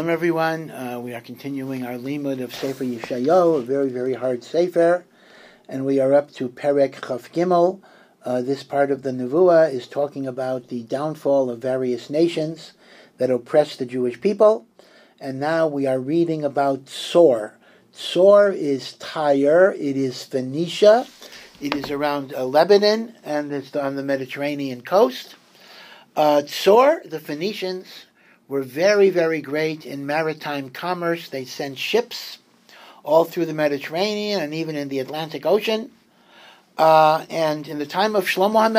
Shalom everyone, we are continuing our limud of Sefer Yeshayahu, a very, very hard Sefer, and we are up to Perek Chaf Gimel. This part of the Nevuah is talking about the downfall of various nations that oppress the Jewish people, and now we are reading about Tzor. Tzor is Tyre, it is Phoenicia, it is around Lebanon, and it's on the Mediterranean coast. Tzor, the Phoenicians, were very, very great in maritime commerce. They sent ships all through the Mediterranean and even in the Atlantic Ocean. And in the time of Shlomo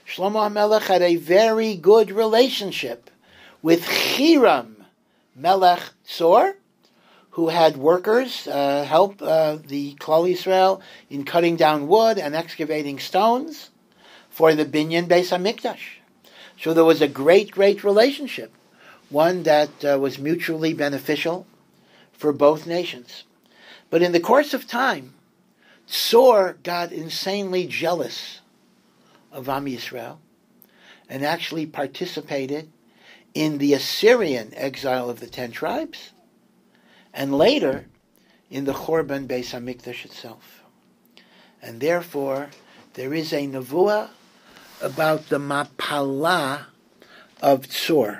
HaMelech had a very good relationship with Hiram Melech Tzor, who had workers help the Klal Yisrael in cutting down wood and excavating stones for the Binyan Beis HaMikdash. So there was a great, great relationship, one that was mutually beneficial for both nations. But in the course of time, Tzor got insanely jealous of Am Yisrael and actually participated in the Assyrian exile of the 10 tribes and later in the Chorban Beis HaMikdash itself. And therefore, there is a nevuah about the mapala of Tzor.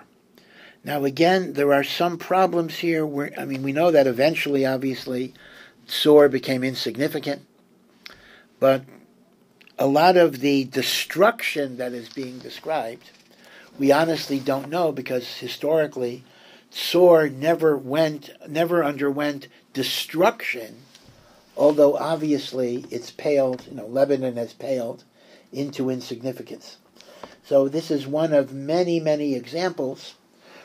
Now again, there are some problems here we know that eventually, obviously, Tzor became insignificant, but a lot of the destruction that is being described, we honestly don't know, because historically, Tzor never underwent destruction, although obviously it's paled, Lebanon has paled into insignificance. So this is one of many, many examples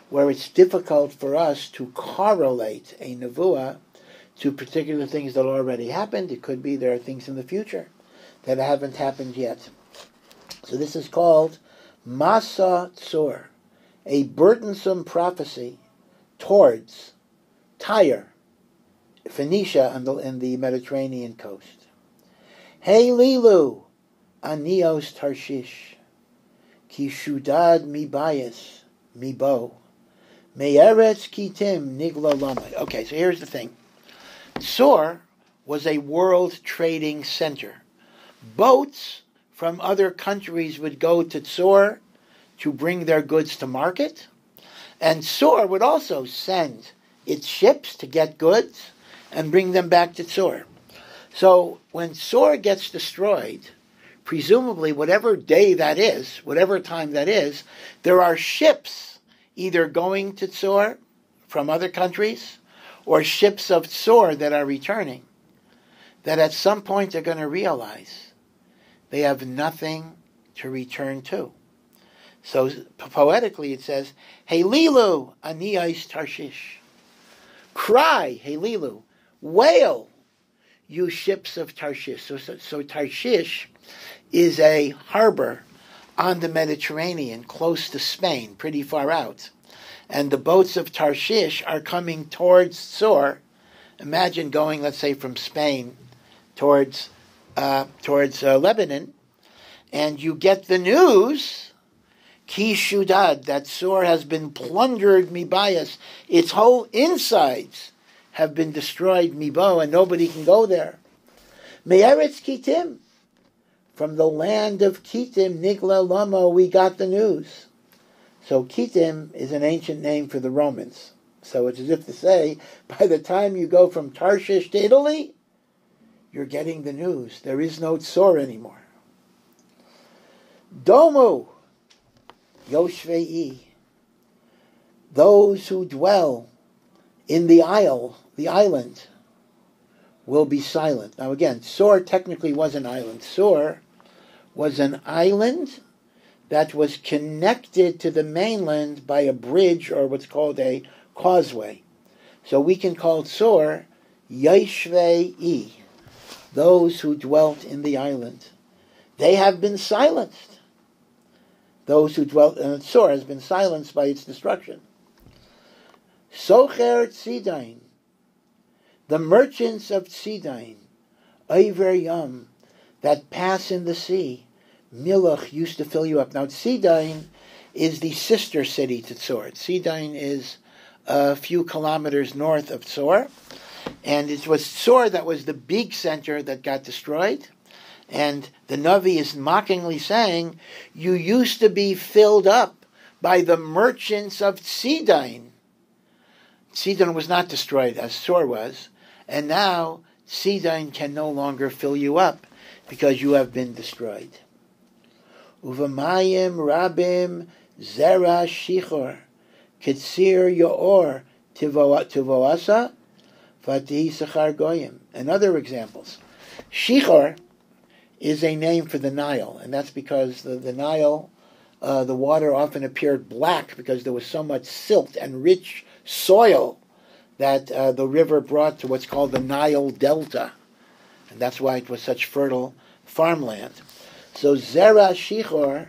where it's difficult for us to correlate a nevuah to particular things that already happened. It could be there are things in the future that haven't happened yet. So this is called Masa Tzor, a burdensome prophecy towards Tyre, Phoenicia, and the Mediterranean coast. Hey Lilu, Anios Tarshish, Ki Shudad Mibayas, Mibo, Me'eretz Kitim Nigla Lamai. Okay, so here's the thing. Tzor was a world trading center. Boats from other countries would go to Tzor to bring their goods to market, and Tzor would also send its ships to get goods and bring them back to Tzor. So when Tzor gets destroyed, presumably whatever day that is, whatever time that is, there are ships either going to Tzor from other countries or ships of Tzor that are returning, that at some point they're going to realize they have nothing to return to. So poetically it says, Helilu aniyais Tarshish. Cry, Helilu, wail, you ships of Tarshish. So Tarshish is a harbor on the Mediterranean, close to Spain, pretty far out. And the boats of Tarshish are coming towards Tzor. Imagine going, let's say, from Spain towards Lebanon, and you get the news, Ki Shudad, that Tzor has been plundered mibayas. Its whole insides have been destroyed mibo, and nobody can go there. Me'eretz Kitim, from the land of Kitim, Nigla Lama, we got the news. So Kitim is an ancient name for the Romans. So it's as if to say, by the time you go from Tarshish to Italy, you're getting the news. There is no Tzor anymore. Domu, Yoshvei, those who dwell in the island, will be silent. Now again, Tzor technically was an island. Tzor was an island that was connected to the mainland by a bridge, or what's called a causeway. So we can call Tzor Yeshvei, those who dwelt in the island. They have been silenced. Those who dwelt in Tzor has been silenced by its destruction. Socher Tzidain, the merchants of Tzidain, Oiver Yam, that pass in the sea, Milach used to fill you up. Now, Tzidain is the sister city to Tzor. Tzidain is a few kilometers north of Tzor. And it was Tzor that was the big center that got destroyed. And the Navi is mockingly saying, you used to be filled up by the merchants of Tzidon. Tzidon was not destroyed as Tzor was. And now Tzidon can no longer fill you up because you have been destroyed. Uvamayim rabim zera shichor ketzir yoor tivoasa fatih sachar goyim. And other examples. Shichor is a name for the Nile, and that's because the Nile, the water often appeared black because there was so much silt and rich soil that the river brought to what's called the Nile Delta, and that's why it was such fertile farmland. So Zera Shichor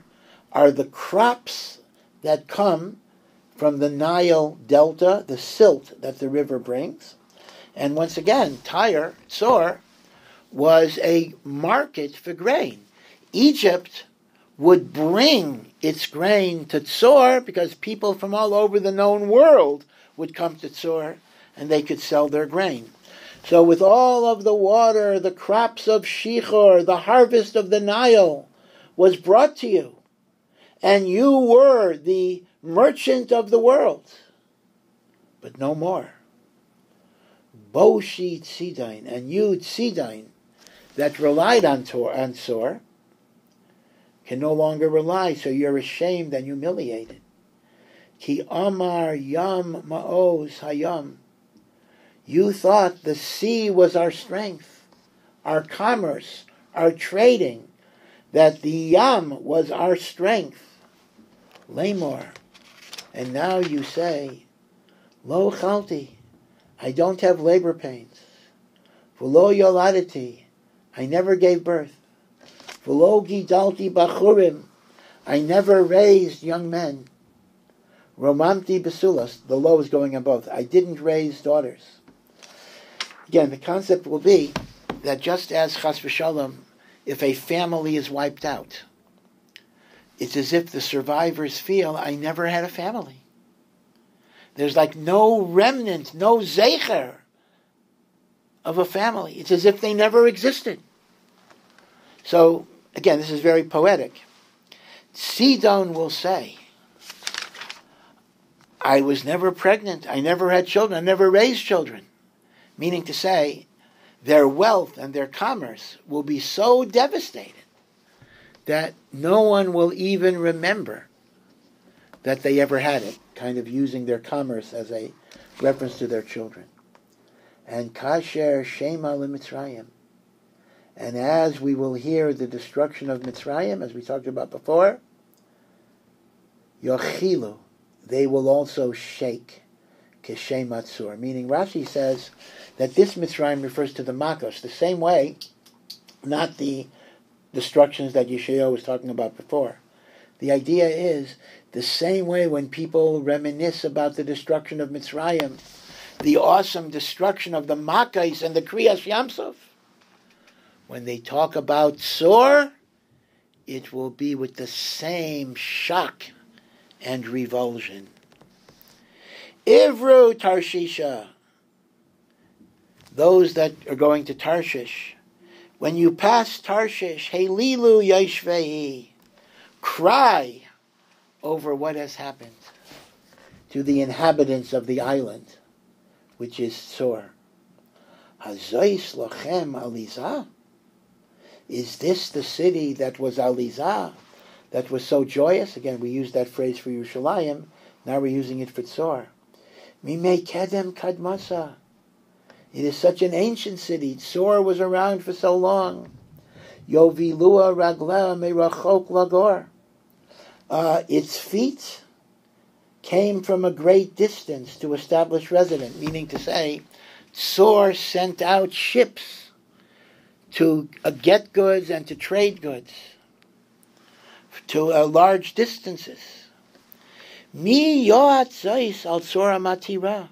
are the crops that come from the Nile Delta, the silt that the river brings. And once again, Tyre, Tzor, was a market for grain. Egypt would bring its grain to Tzor because people from all over the known world would come to Tzor and they could sell their grain. So with all of the water, the crops of Shichor, the harvest of the Nile was brought to you, and you were the merchant of the world. But no more. Boshi Tzidon, and you Tzidon, that relied on Tzor, can no longer rely, so you're ashamed and humiliated. Ki amar yam ma'oz hayam. You thought the sea was our strength, our commerce, our trading, that the yam was our strength. Lamor. And now you say, Lo chalti, I don't have labor pains. V'lo yoladati, I never gave birth. V'lo gidalti bachurim, I never raised young men. Romamti basulas, the lo is going on both. I didn't raise daughters. Again, the concept will be that just as chas v'shalom, if a family is wiped out, it's as if the survivors feel, I never had a family. There's like no remnant, no zecher of a family. It's as if they never existed. So, again, this is very poetic. Sidon will say, I was never pregnant, I never had children, I never raised children. Meaning to say, their wealth and their commerce will be so devastated that no one will even remember that they ever had it, kind of using their commerce as a reference to their children. And kasher shema l'Mitzrayim. And as we will hear the destruction of Mitzrayim, as we talked about before, yochilu, they will also shake, kishem Tzor. Meaning Rashi says that this Mitzrayim refers to the Makos, the same way, not the destructions that Yeshayahu was talking about before. The idea is the same way when people reminisce about the destruction of Mitzrayim, the awesome destruction of the Makos and the Kriyas Yamsuf. When they talk about Tzor, it will be with the same shock and revulsion. Ivru Tarshisha, those that are going to Tarshish, when you pass Tarshish, Helilu Yeshvei, cry over what has happened to the inhabitants of the island, which is Tzor. Hazois lochem Alizah? Is this the city that was Alizah, that was so joyous? Again, we used that phrase for Yerushalayim, now we're using it for Tzor. Mimei kedem kadmasa. It is such an ancient city. Tzor was around for so long. Yovilua ragla merachok lagor. Its feet came from a great distance to establish residence, meaning to say, Tzor sent out ships to get goods and to trade goods to large distances. Mi yoat zois al Tzor matira.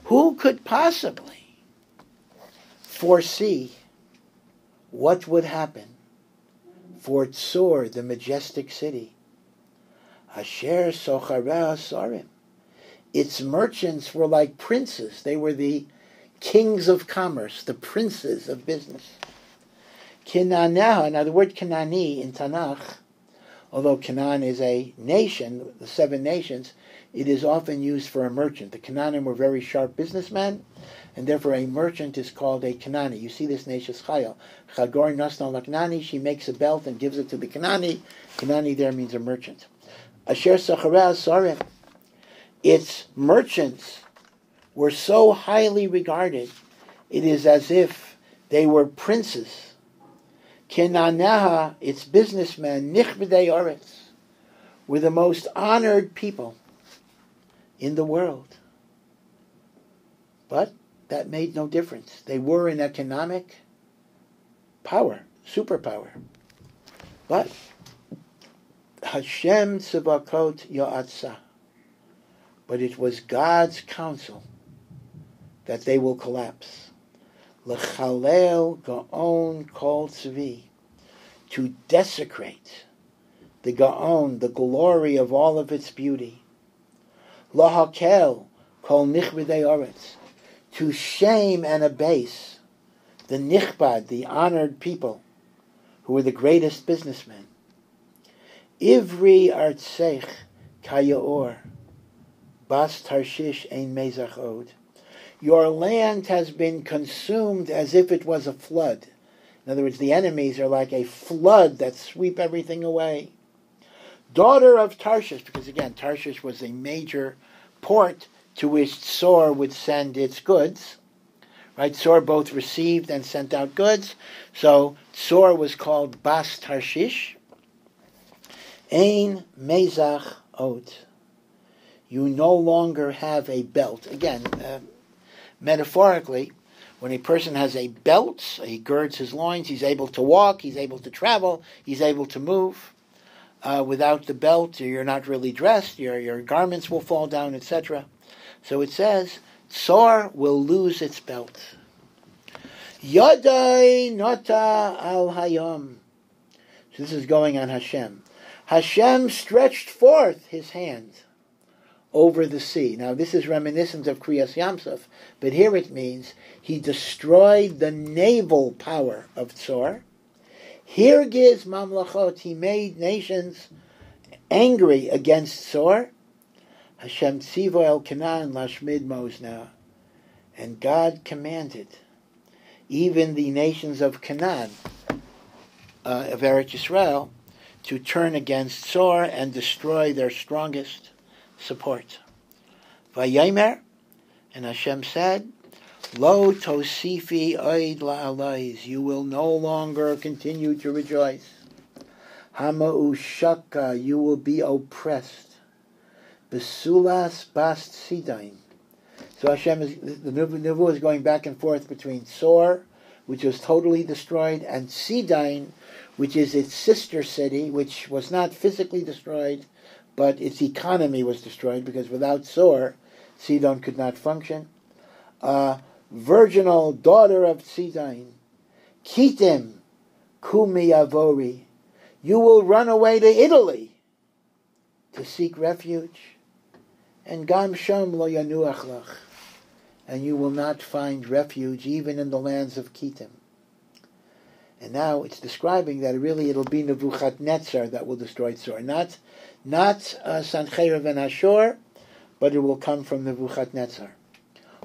Who could possibly foresee what would happen for Tzor, the majestic city? Asher socharea sarim, its merchants were like princes. They were the kings of commerce, the princes of business. Kinaneha, now the word Kanani in Tanakh, although Canaan is a nation, the 7 nations, it is often used for a merchant. The Canaanim were very sharp businessmen, and therefore a merchant is called a Kanani. You see this Neshes Chayil. Chagor Nasna Laknani, she makes a belt and gives it to the Kanani. Kanani there means a merchant. Asher Sachareh Sarim, its merchants were so highly regarded, it is as if they were princes. Kenaneha, its businessmen, Nichbedei Oretz, were the most honored people in the world. But that made no difference. They were an economic power, superpower. But Hashem Tzavakot Ya'atza, but it was God's counsel that they will collapse. L'chalel Gaon Kol Tzvi, to desecrate the Gaon, the glory of all of its beauty. Lahakel Kol Nichbedei Oretz, to shame and abase the Nichbad, the honored people, who were the greatest businessmen. Ivri Artseich Kayaor, Bas Tarshish Ein Mezach Od. Your land has been consumed as if it was a flood. In other words, the enemies are like a flood that sweep everything away. Daughter of Tarshish, because again, Tarshish was a major port to which Tzor would send its goods. Right? Tzor both received and sent out goods. So Tzor was called Bas Tarshish. Ein Mezach Ot. You no longer have a belt. Again, metaphorically, when a person has a belt, he girds his loins, he's able to walk, he's able to travel, he's able to move. Without the belt, you're not really dressed, your garments will fall down, etc. So it says, Tzor will lose its belt. Yadai nota al hayom. So this is going on Hashem. Hashem stretched forth his hand over the sea. Now this is reminiscent of Kriyas Yamsuf, but here it means he destroyed the naval power of Tzor. Hirgiz mamlachot, he made nations angry against Tzor. Hashem tzivo el Canaan lashmid mozna, and God commanded even the nations of Canaan, of Eretz Yisrael, to turn against Tzor and destroy their strongest support. Vayomer, and Hashem said, Lo tosifi oid la'alais, you will no longer continue to rejoice. Hama'u shaka, you will be oppressed. Besulas bast sidain. So Hashem the Nevuah is going back and forth between Tzor, which was totally destroyed, and Sidain, which is its sister city, which was not physically destroyed, but its economy was destroyed, because without Tzor, Sidon could not function. Virginal daughter of Sidain, Kitim kumi avori, you will run away to Italy to seek refuge. And Gam Shom lo yanuach lach, and you will not find refuge even in the lands of Kitim. And now it's describing that really it'll be Nebuchadnezzar that will destroy Tzor, not Sancheriv and Ashur, but it will come from Nebuchadnezzar.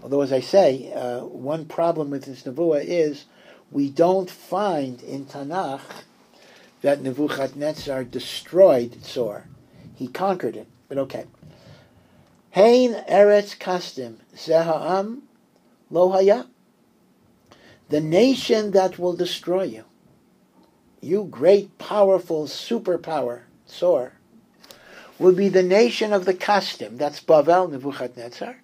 Although, as I say, one problem with this Nevuah is we don't find in Tanakh that Nebuchadnezzar destroyed Tzor. He conquered it, but okay. Hein eretz kastim zeha'am lo haya. The nation that will destroy you, you great, powerful superpower, Tzor, will be the nation of the kastim. That's Bavel, Nebuchadnezzar.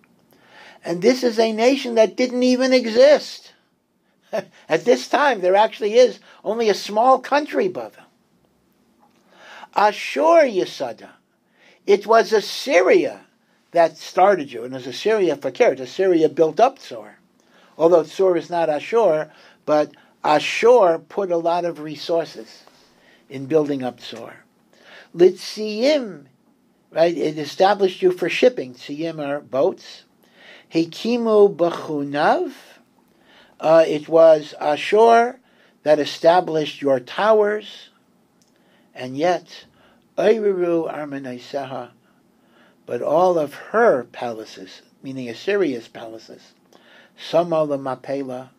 And this is a nation that didn't even exist. At this time, there actually is only a small country, Bavel. Ashur Yesada. It was Assyria that started you, and as Assyria fakert, Assyria built up Tzor. Although Tzor is not Ashur, but Ashur put a lot of resources in building up Tzor. Litziyim, right? It established you for shipping. Tziyim are boats. Hekimu b'chunav. It was Ashur that established your towers, and yet, Oyru Armanaiseha, but all of her palaces, meaning Assyria's palaces, Sama Mapela,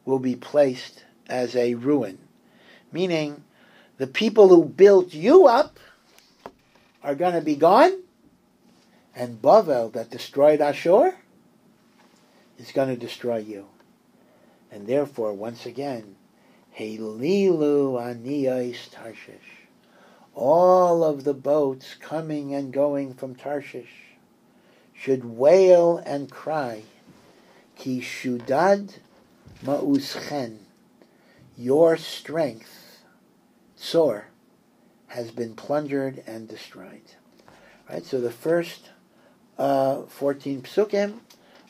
will be placed as a ruin. Meaning, the people who built you up are going to be gone, and Bavel, that destroyed Ashur, is going to destroy you. And therefore, once again, Helilu Aniyos Tarshish, all of the boats coming and going from Tarshish should wail and cry, Ki Shudad Ma'uschen, your strength, Tzor, has been plundered and destroyed. Right? So the first 14 psukim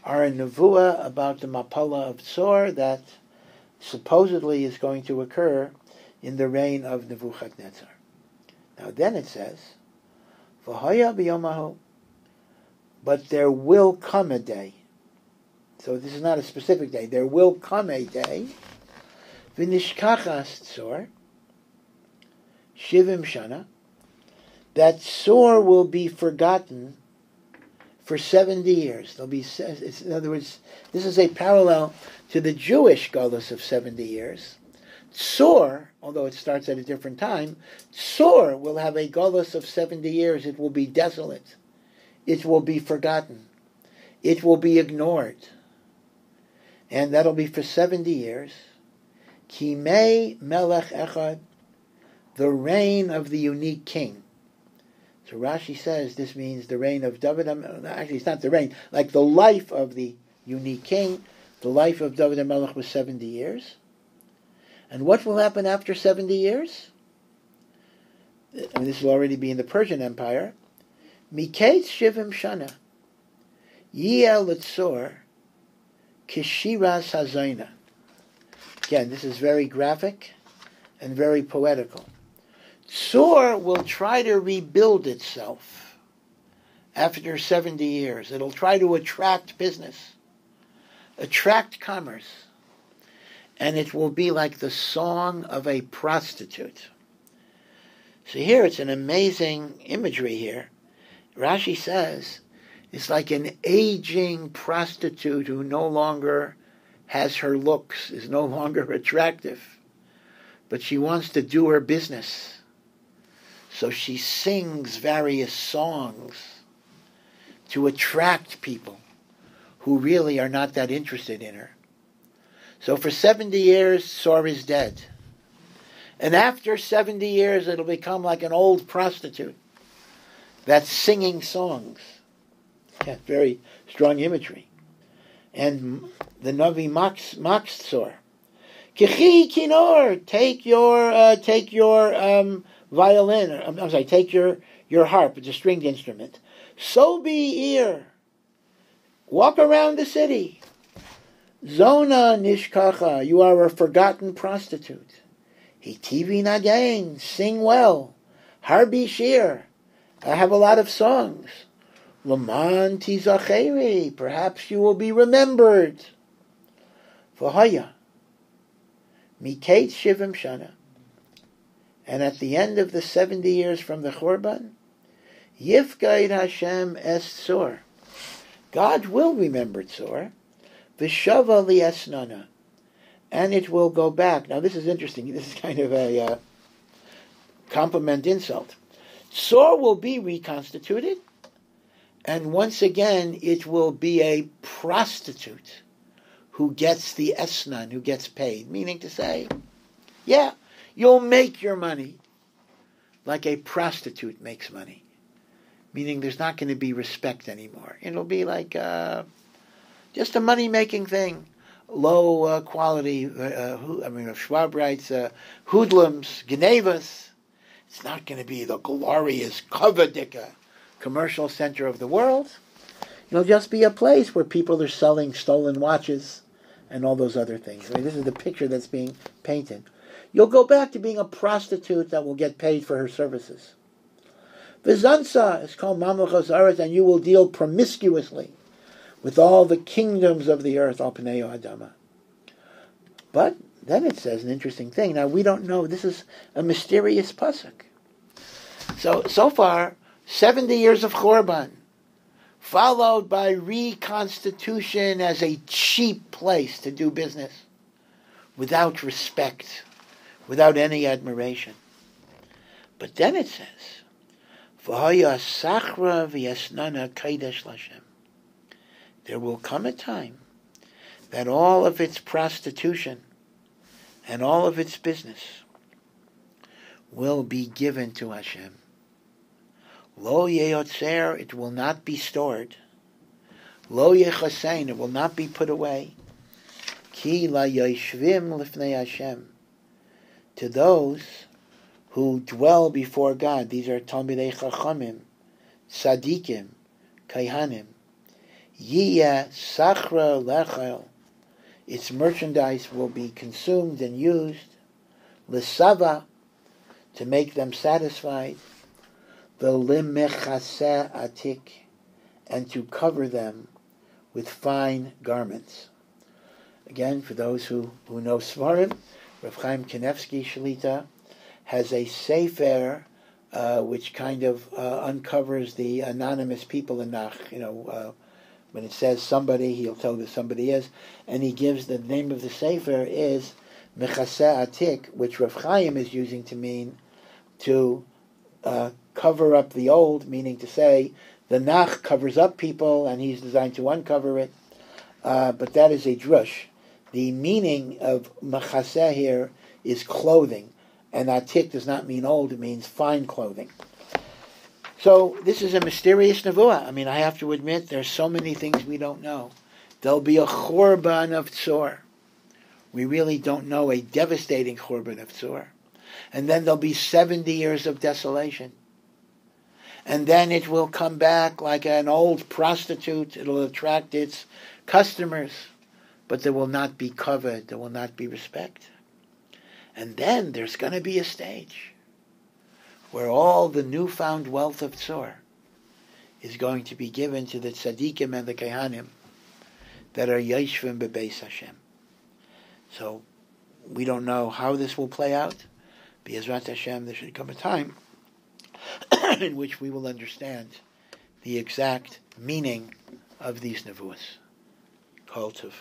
are a nevuah about the mapala of Tzor that supposedly is going to occur in the reign of Nebuchadnezzar. Now then it says, V'haya b'yomahu, but there will come a day. So this is not a specific day. There will come a day, V'nishkachas Tzor, Shivim Shana, that Tzor will be forgotten for 70 years. There'll be, in other words, this is a parallel to the Jewish Golus of 70 years. Tzor, although it starts at a different time, Tzor will have a Golus of 70 years. It will be desolate. It will be forgotten. It will be ignored. And that'll be for 70 years. Kimei Melech Echad, the reign of the unique king. So Rashi says this means the reign of David. Actually, it's not the reign, like the life of the unique king. The life of David HaMelech was 70 years. And what will happen after 70 years? I mean, this will already be in the Persian Empire. Miketz Shivim Shana, Yiel Litzor, Kishiras Hazaina. Again, this is very graphic and very poetical. Tzor will try to rebuild itself after 70 years. It'll try to attract business, attract commerce, and it will be like the song of a prostitute. So here it's an amazing imagery here. Rashi says it's like an aging prostitute who no longer has her looks, is no longer attractive, but she wants to do her business. So she sings various songs to attract people who really are not that interested in her. So for 70 years, Tzor is dead. And after 70 years, it'll become like an old prostitute that's singing songs. Yeah, very strong imagery. And the Navi mocks Tzor. Kichi kinor, take your violin, I'm sorry, take your harp, it's a stringed instrument. So be ear. Walk around the city. Zona nishkacha, you are a forgotten prostitute. Hitivi nagain, sing well. Harbi shir, I have a lot of songs. Laman tizacheri, perhaps you will be remembered. V'haya, miketz shivim shana. And at the end of the 70 years from the Churban, Yifgaid Hashem es Tzor. God will remember Tzor. V'shava li'esnana. And it will go back. Now this is interesting. This is kind of a compliment insult. Tzor will be reconstituted. And once again, it will be a prostitute who gets the esnan, who gets paid. Meaning to say, yeah, you'll make your money like a prostitute makes money. Meaning there's not going to be respect anymore. It'll be like just a money-making thing. Low quality, Schwab writes, hoodlums, genevas. It's not going to be the glorious Kavadika commercial center of the world. It'll just be a place where people are selling stolen watches and all those other things. I mean, this is the picture that's being painted. You'll go back to being a prostitute that will get paid for her services. V'zansa is called mamlechos haaretz, and you will deal promiscuously with all the kingdoms of the earth, al pnei adama. But then it says an interesting thing. Now we don't know. This is a mysterious pasuk. So far, 70 years of Churban, followed by reconstitution as a cheap place to do business, without respect, without any admiration. But then it says, "V'haya sachra v'yasnana kaidesh l'Hashem." There will come a time that all of its prostitution and all of its business will be given to Hashem. Lo yeyotzer, it will not be stored. Lo yechasein, it will not be put away. Ki la yoshvim lifnei Hashem. To those who dwell before God, these are Talmidei Chachamim, Tzadikim, Kaihanim. Yiyah sachra lechel, its merchandise will be consumed and used, l'sava, to make them satisfied, v'limechaseh atik, and to cover them with fine garments. Again, for those who know Svarim, Rav Chaim Kanevsky Shalita has a sefer which kind of uncovers the anonymous people in Nach. When it says somebody, he'll tell who somebody is, and he gives the name of the sefer is Mechaseh Atik, which Rav Chaim is using to mean to cover up the old, meaning to say the Nach covers up people, and he's designed to uncover it. But that is a drush. The meaning of Mechaseh here is clothing, and Atik does not mean old; it means fine clothing. So this is a mysterious nevuah. I mean, I have to admit, there's so many things we don't know. There'll be a churban of tzor. We really don't know, a devastating churban of tzor. And then there'll be 70 years of desolation. And then it will come back like an old prostitute. It'll attract its customers, but there will not be kavod, there will not be respect. And then there's going to be a stage where all the newfound wealth of tzor is going to be given to the tzaddikim and the kaihanim that are yeshvim bebeis Hashem. So we don't know how this will play out. B'ezrat Hashem, there should come a time in which we will understand the exact meaning of these nevuos. Kol tov.